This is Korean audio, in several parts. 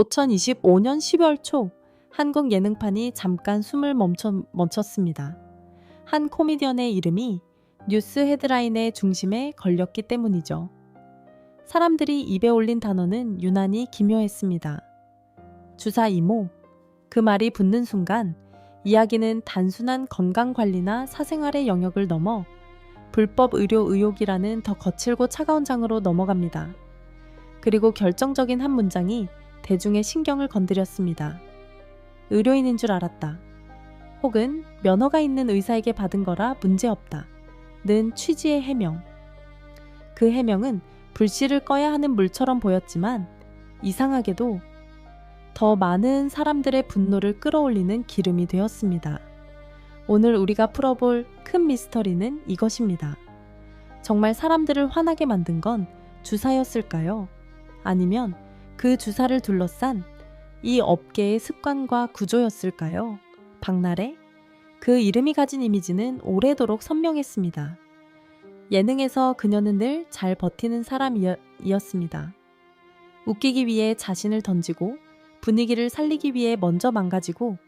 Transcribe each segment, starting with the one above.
2025년 12월 초 한국 예능판이 잠깐 숨을 멈췄습니다. 한 코미디언의 이름이 뉴스 헤드라인의 중심에 걸렸기 때문이죠. 사람들이 입에 올린 단어는 유난히 기묘했습니다. 주사 이모. 그 말이 붙는 순간 이야기는 단순한 건강관리나 사생활의 영역을 넘어 불법 의료 의혹이라는 더 거칠고 차가운 장으로 넘어갑니다. 그리고 결정적인 한 문장이 대중의 신경을 건드렸습니다. 의료인인 줄 알았다. 혹은 면허가 있는 의사에게 받은 거라 문제없다. 는 취지의 해명. 그 해명은 불씨를 꺼야 하는 물처럼 보였지만 이상하게도 더 많은 사람들의 분노를 끌어올리는 기름이 되었습니다. 오늘 우리가 풀어볼 큰 미스터리는 이것입니다. 정말 사람들을 화나게 만든 건 주사였을까요? 아니면 그 주사를 둘러싼 이 업계의 습관과 구조였을까요? 박나래? 그 이름이 가진 이미지는 오래도록 선명했습니다. 예능에서 그녀는 늘 잘 버티는 사람이었습니다. 웃기기 위해 자신을 던지고 분위기를 살리기 위해 먼저 망가지고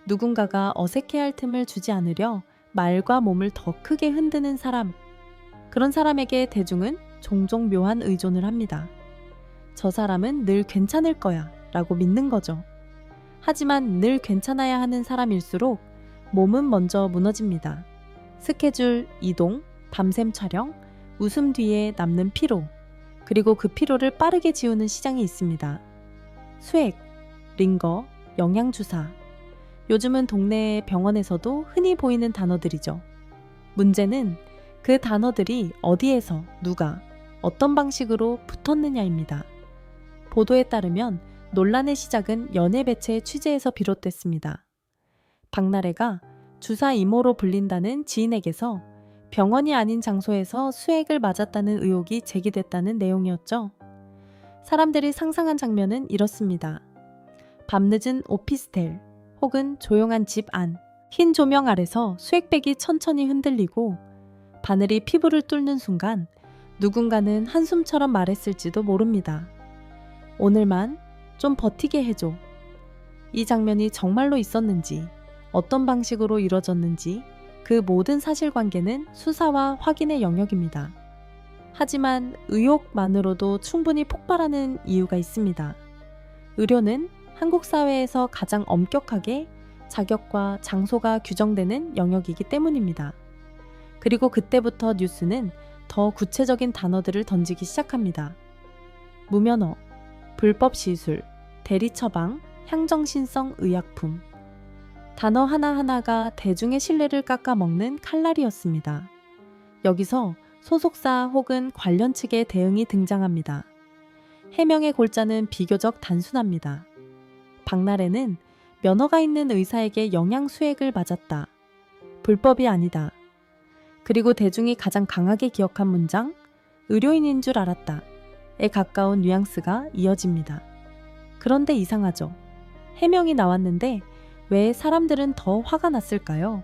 누군가가 어색해할 틈을 주지 않으려 말과 몸을 더 크게 흔드는 사람. 그런 사람에게 대중은 종종 묘한 의존을 합니다. 저 사람은 늘 괜찮을 거야 라고 믿는 거죠. 하지만 늘 괜찮아야 하는 사람일수록 몸은 먼저 무너집니다. 스케줄 이동, 밤샘 촬영, 웃음 뒤에 남는 피로, 그리고 그 피로를 빠르게 지우는 시장이 있습니다. 수액, 링거, 영양주사. 요즘은 동네 병원에서도 흔히 보이는 단어들이죠. 문제는 그 단어들이 어디에서, 누가, 어떤 방식으로 붙었느냐입니다. 보도에 따르면 논란의 시작은 연예 매체의 취재에서 비롯됐습니다. 박나래가 주사 이모로 불린다는 지인에게서 병원이 아닌 장소에서 수액을 맞았다는 의혹이 제기됐다는 내용이었죠. 사람들이 상상한 장면은 이렇습니다. 밤늦은 오피스텔 혹은 조용한 집 안, 흰 조명 아래서 수액백이 천천히 흔들리고 바늘이 피부를 뚫는 순간 누군가는 한숨처럼 말했을지도 모릅니다. 오늘만 좀 버티게 해줘. 이 장면이 정말로 있었는지, 어떤 방식으로 이뤄졌는지 그 모든 사실관계는 수사와 확인의 영역입니다. 하지만 의혹만으로도 충분히 폭발하는 이유가 있습니다. 의료는 한국 사회에서 가장 엄격하게 자격과 장소가 규정되는 영역이기 때문입니다. 그리고 그때부터 뉴스는 더 구체적인 단어들을 던지기 시작합니다. 무면허, 불법 시술, 대리 처방, 향정신성 의약품. 단어 하나하나가 대중의 신뢰를 깎아먹는 칼날이었습니다. 여기서 소속사 혹은 관련 측의 대응이 등장합니다. 해명의 골자는 비교적 단순합니다. 박나래는 면허가 있는 의사에게 영양 수액을 맞았다. 불법이 아니다. 그리고 대중이 가장 강하게 기억한 문장, 의료인인 줄 알았다. 에 가까운 뉘앙스가 이어집니다. 그런데 이상하죠. 해명이 나왔는데 왜 사람들은 더 화가 났을까요?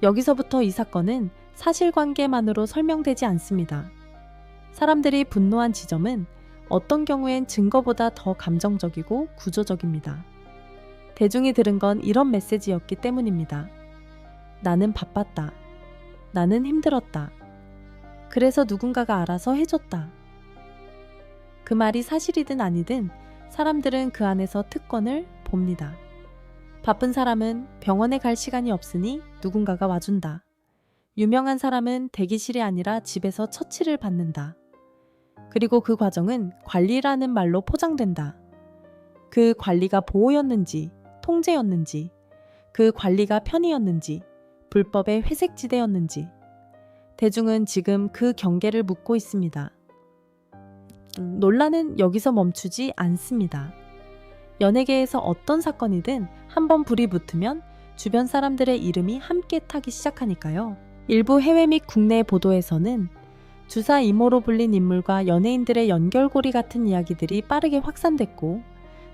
여기서부터 이 사건은 사실관계만으로 설명되지 않습니다. 사람들이 분노한 지점은 어떤 경우엔 증거보다 더 감정적이고 구조적입니다. 대중이 들은 건 이런 메시지였기 때문입니다. 나는 바빴다. 나는 힘들었다. 그래서 누군가가 알아서 해줬다. 그 말이 사실이든 아니든 사람들은 그 안에서 특권을 봅니다. 바쁜 사람은 병원에 갈 시간이 없으니 누군가가 와준다. 유명한 사람은 대기실이 아니라 집에서 처치를 받는다. 그리고 그 과정은 관리라는 말로 포장된다. 그 관리가 보호였는지, 통제였는지, 그 관리가 편의였는지, 불법의 회색지대였는지. 대중은 지금 그 경계를 묻고 있습니다. 논란은 여기서 멈추지 않습니다. 연예계에서 어떤 사건이든 한번 불이 붙으면 주변 사람들의 이름이 함께 타기 시작하니까요. 일부 해외 및 국내 보도에서는 주사 이모로 불린 인물과 연예인들의 연결고리 같은 이야기들이 빠르게 확산됐고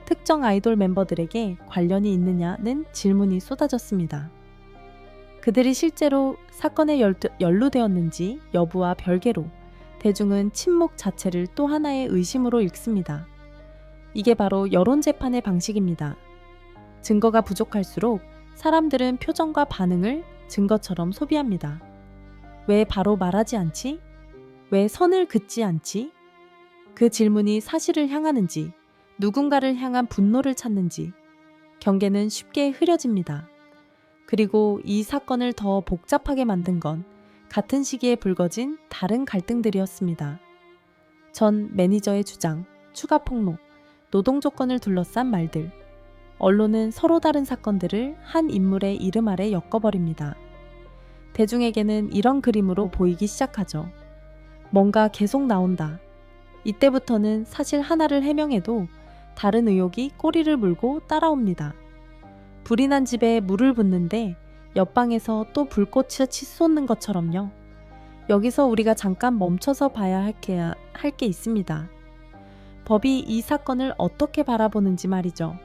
특정 아이돌 멤버들에게 관련이 있느냐는 질문이 쏟아졌습니다. 그들이 실제로 사건에 연루되었는지 여부와 별개로 대중은 침묵 자체를 또 하나의 의심으로 읽습니다. 이게 바로 여론재판의 방식입니다. 증거가 부족할수록 사람들은 표정과 반응을 증거처럼 소비합니다. 왜 바로 말하지 않지? 왜 선을 긋지 않지? 그 질문이 사실을 향하는지, 누군가를 향한 분노를 찾는지, 경계는 쉽게 흐려집니다. 그리고 이 사건을 더 복잡하게 만든 건 같은 시기에 불거진 다른 갈등들이었습니다. 전 매니저의 주장, 추가 폭로, 노동 조건을 둘러싼 말들, 언론은 서로 다른 사건들을 한 인물의 이름 아래 엮어버립니다. 대중에게는 이런 그림으로 보이기 시작하죠. 뭔가 계속 나온다. 이때부터는 사실 하나를 해명해도 다른 의혹이 꼬리를 물고 따라옵니다. 불이 난 집에 물을 붓는데 옆방에서 또 불꽃이 치솟는 것처럼요. 여기서 우리가 잠깐 멈춰서 봐야 할 게 있습니다. 법이 이 사건을 어떻게 바라보는지 말이죠.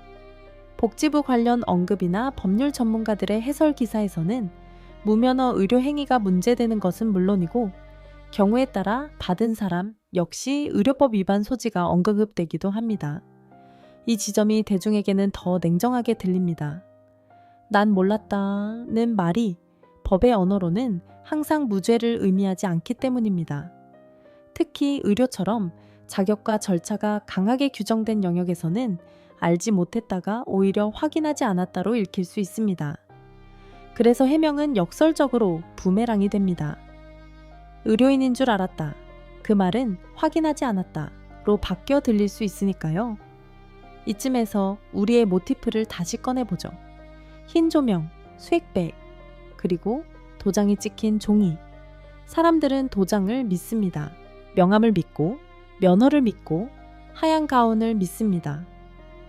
복지부 관련 언급이나 법률 전문가들의 해설 기사에서는 무면허 의료 행위가 문제되는 것은 물론이고 경우에 따라 받은 사람 역시 의료법 위반 소지가 언급되기도 합니다. 이 지점이 대중에게는 더 냉정하게 들립니다. 난 몰랐다는 말이 법의 언어로는 항상 무죄를 의미하지 않기 때문입니다. 특히 의료처럼 자격과 절차가 강하게 규정된 영역에서는 알지 못했다가 오히려 확인하지 않았다로 읽힐 수 있습니다. 그래서 해명은 역설적으로 부메랑이 됩니다. 의료인인 줄 알았다. 그 말은 확인하지 않았다로 바뀌어 들릴 수 있으니까요. 이쯤에서 우리의 모티프를 다시 꺼내보죠. 흰 조명, 수액백, 그리고 도장이 찍힌 종이. 사람들은 도장을 믿습니다. 명함을 믿고, 면허를 믿고, 하얀 가운을 믿습니다.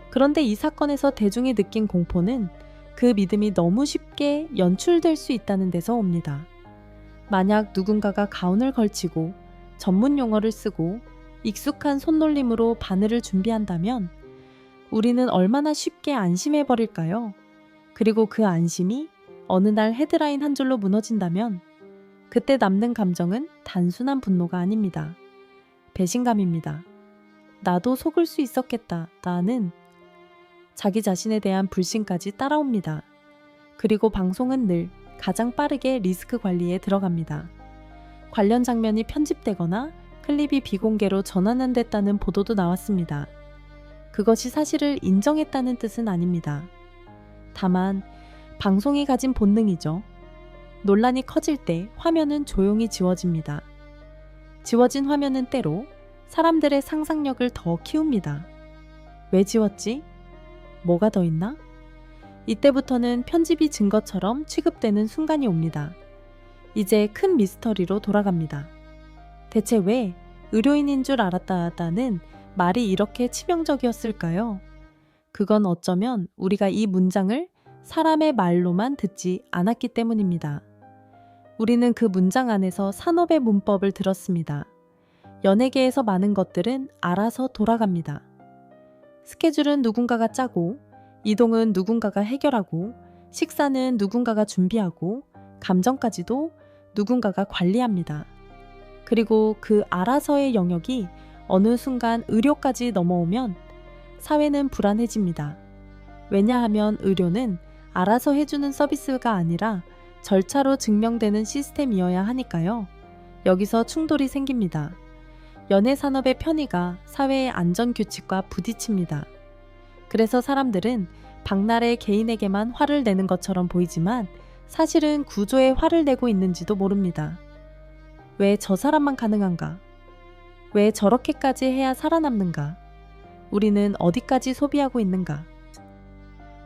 그런데 이 사건에서 대중이 느낀 공포는 그 믿음이 너무 쉽게 연출될 수 있다는 데서 옵니다. 만약 누군가가 가운을 걸치고 전문 용어를 쓰고 익숙한 손놀림으로 바늘을 준비한다면 우리는 얼마나 쉽게 안심해버릴까요? 그리고 그 안심이 어느 날 헤드라인 한 줄로 무너진다면 그때 남는 감정은 단순한 분노가 아닙니다. 배신감입니다. 나도 속을 수 있었겠다. 나는 자기 자신에 대한 불신까지 따라옵니다. 그리고 방송은 늘 가장 빠르게 리스크 관리에 들어갑니다. 관련 장면이 편집되거나 클립이 비공개로 전환됐다는 보도도 나왔습니다. 그것이 사실을 인정했다는 뜻은 아닙니다. 다만 방송이 가진 본능이죠. 논란이 커질 때 화면은 조용히 지워집니다. 지워진 화면은 때로 사람들의 상상력을 더 키웁니다. 왜 지웠지? 뭐가 더 있나? 이때부터는 편집이 증거처럼 취급되는 순간이 옵니다. 이제 큰 미스터리로 돌아갑니다. 대체 왜 의료인인 줄 알았다는 말이 이렇게 치명적이었을까요? 그건 어쩌면 우리가 이 문장을 사람의 말로만 듣지 않았기 때문입니다. 우리는 그 문장 안에서 산업의 문법을 들었습니다. 연예계에서 많은 것들은 알아서 돌아갑니다. 스케줄은 누군가가 짜고, 이동은 누군가가 해결하고, 식사는 누군가가 준비하고, 감정까지도 누군가가 관리합니다. 그리고 그 알아서의 영역이 어느 순간 의료까지 넘어오면 사회는 불안해집니다. 왜냐하면 의료는 알아서 해주는 서비스가 아니라 절차로 증명되는 시스템이어야 하니까요. 여기서 충돌이 생깁니다. 연예산업의 편의가 사회의 안전규칙과 부딪힙니다. 그래서 사람들은 박나래 개인에게만 화를 내는 것처럼 보이지만 사실은 구조에 화를 내고 있는지도 모릅니다. 왜 저 사람만 가능한가? 왜 저렇게까지 해야 살아남는가? 우리는 어디까지 소비하고 있는가?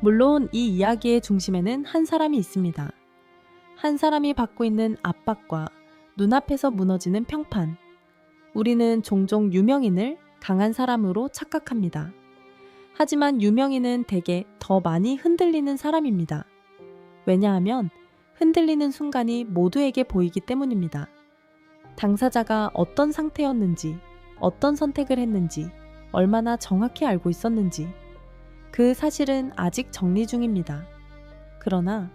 물론 이 이야기의 중심에는 한 사람이 있습니다. 한 사람이 받고 있는 압박과 눈앞에서 무너지는 평판. 우리는 종종 유명인을 강한 사람으로 착각합니다. 하지만 유명인은 대개 더 많이 흔들리는 사람입니다. 왜냐하면 흔들리는 순간이 모두에게 보이기 때문입니다. 당사자가 어떤 상태였는지, 어떤 선택을 했는지, 얼마나 정확히 알고 있었는지, 그 사실은 아직 정리 중입니다. 그러나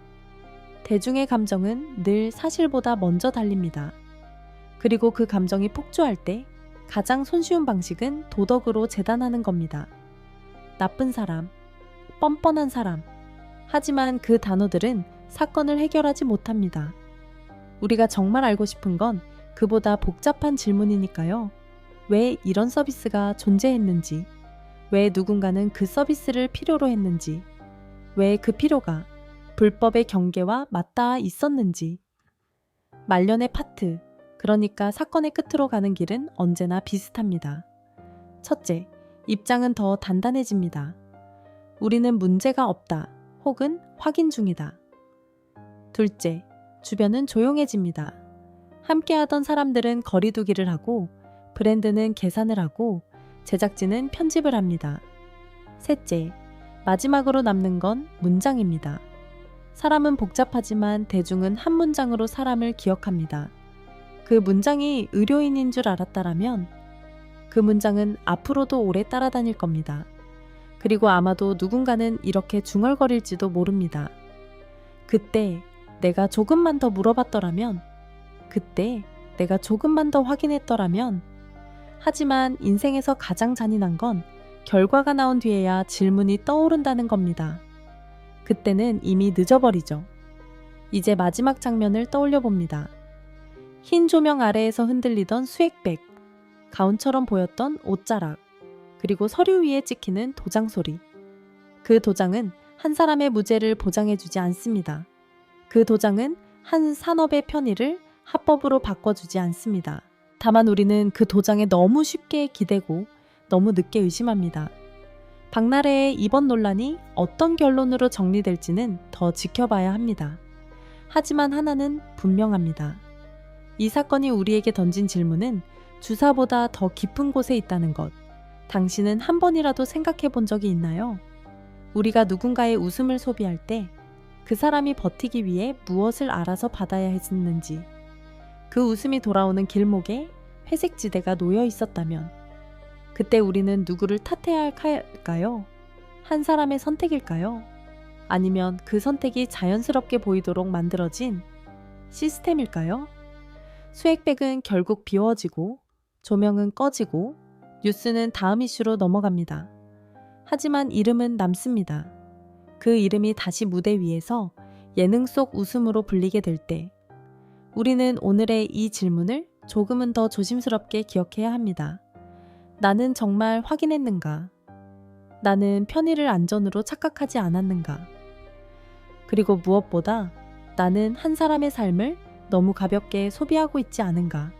대중의 감정은 늘 사실보다 먼저 달립니다. 그리고 그 감정이 폭주할 때 가장 손쉬운 방식은 도덕으로 재단하는 겁니다. 나쁜 사람, 뻔뻔한 사람. 하지만 그 단어들은 사건을 해결하지 못합니다. 우리가 정말 알고 싶은 건 그보다 복잡한 질문이니까요. 왜 이런 서비스가 존재했는지, 왜 누군가는 그 서비스를 필요로 했는지, 왜 그 필요가 불법의 경계와 맞닿아 있었는지. 말년의 파트, 그러니까 사건의 끝으로 가는 길은 언제나 비슷합니다. 첫째, 입장은 더 단단해집니다. 우리는 문제가 없다 혹은 확인 중이다. 둘째, 주변은 조용해집니다. 함께하던 사람들은 거리두기를 하고, 브랜드는 계산을 하고, 제작진은 편집을 합니다. 셋째, 마지막으로 남는 건 문장입니다. 사람은 복잡하지만 대중은 한 문장으로 사람을 기억합니다. 그 문장이 의료인인 줄 알았다라면 그 문장은 앞으로도 오래 따라다닐 겁니다. 그리고 아마도 누군가는 이렇게 중얼거릴지도 모릅니다. 그때 내가 조금만 더 물어봤더라면, 그때 내가 조금만 더 확인했더라면. 하지만 인생에서 가장 잔인한 건 결과가 나온 뒤에야 질문이 떠오른다는 겁니다. 그때는 이미 늦어버리죠. 이제 마지막 장면을 떠올려 봅니다. 흰 조명 아래에서 흔들리던 수액백, 가운처럼 보였던 옷자락, 그리고 서류 위에 찍히는 도장 소리. 그 도장은 한 사람의 무죄를 보장해주지 않습니다. 그 도장은 한 산업의 편의를 합법으로 바꿔주지 않습니다. 다만 우리는 그 도장에 너무 쉽게 기대고 너무 늦게 의심합니다. 박나래의 이번 논란이 어떤 결론으로 정리될지는 더 지켜봐야 합니다. 하지만 하나는 분명합니다. 이 사건이 우리에게 던진 질문은 주사보다 더 깊은 곳에 있다는 것. 당신은 한 번이라도 생각해 본 적이 있나요? 우리가 누군가의 웃음을 소비할 때 그 사람이 버티기 위해 무엇을 알아서 받아야 했는지, 그 웃음이 돌아오는 길목에 회색 지대가 놓여 있었다면 그때 우리는 누구를 탓해야 할까요? 한 사람의 선택일까요? 아니면 그 선택이 자연스럽게 보이도록 만들어진 시스템일까요? 수액백은 결국 비워지고, 조명은 꺼지고, 뉴스는 다음 이슈로 넘어갑니다. 하지만 이름은 남습니다. 그 이름이 다시 무대 위에서 예능 속 웃음으로 불리게 될 때 우리는 오늘의 이 질문을 조금은 더 조심스럽게 기억해야 합니다. 나는 정말 확인했는가? 나는 편의를 안전으로 착각하지 않았는가? 그리고 무엇보다 나는 한 사람의 삶을 너무 가볍게 소비하고 있지 않은가?